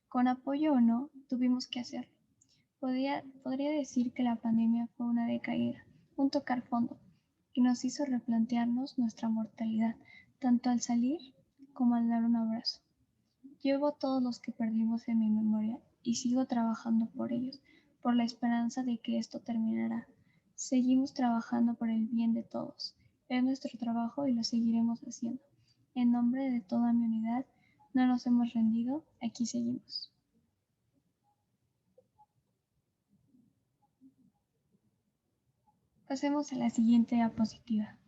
Con apoyo o no, tuvimos que hacerlo. Podría decir que la pandemia fue una decaída, un tocar fondo, que nos hizo replantearnos nuestra mortalidad, tanto al salir como al dar un abrazo. Llevo todos los que perdimos en mi memoria y sigo trabajando por ellos, por la esperanza de que esto terminará. Seguimos trabajando por el bien de todos. Es nuestro trabajo y lo seguiremos haciendo. En nombre de toda mi unidad, no nos hemos rendido, aquí seguimos. Pasemos a la siguiente diapositiva.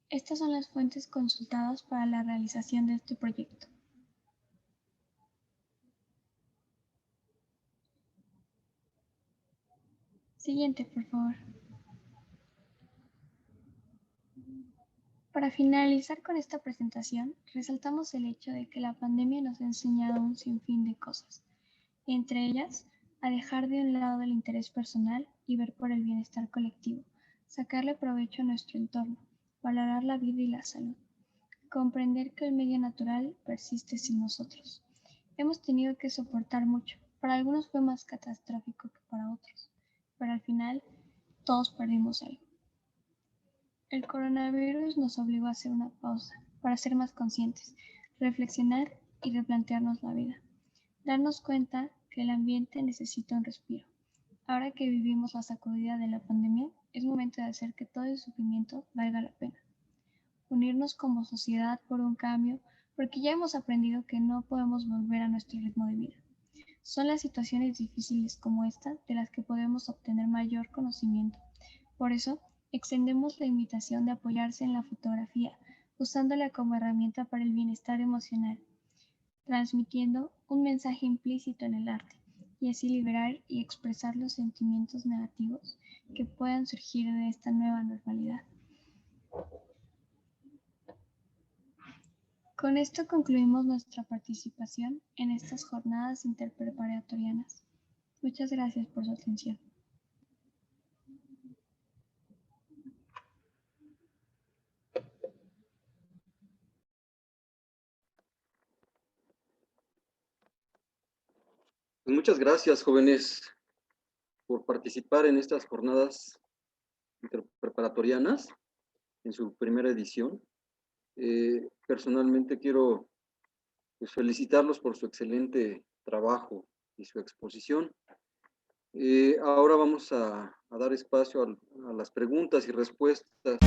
Estas son las fuentes consultadas para la realización de este proyecto. Siguiente, por favor. Para finalizar con esta presentación, resaltamos el hecho de que la pandemia nos ha enseñado un sinfín de cosas, entre ellas, a dejar de un lado el interés personal y ver por el bienestar colectivo, sacarle provecho a nuestro entorno, valorar la vida y la salud, comprender que el medio natural persiste sin nosotros. Hemos tenido que soportar mucho, para algunos fue más catastrófico que para otros, pero al final todos perdimos algo. El coronavirus nos obligó a hacer una pausa para ser más conscientes, reflexionar y replantearnos la vida. Darnos cuenta que el ambiente necesita un respiro. Ahora que vivimos la sacudida de la pandemia, es momento de hacer que todo el sufrimiento valga la pena. Unirnos como sociedad por un cambio, porque ya hemos aprendido que no podemos volver a nuestro ritmo de vida. Son las situaciones difíciles como esta de las que podemos obtener mayor conocimiento. Por eso, extendemos la invitación de apoyarse en la fotografía, usándola como herramienta para el bienestar emocional, transmitiendo un mensaje implícito en el arte, y así liberar y expresar los sentimientos negativos que puedan surgir de esta nueva normalidad. Con esto concluimos nuestra participación en estas jornadas interpreparatorianas. Muchas gracias por su atención. Pues muchas gracias, jóvenes, por participar en estas jornadas preparatorianas en su primera edición. Personalmente quiero pues, felicitarlos por su excelente trabajo y su exposición. Ahora vamos a dar espacio a las preguntas y respuestas.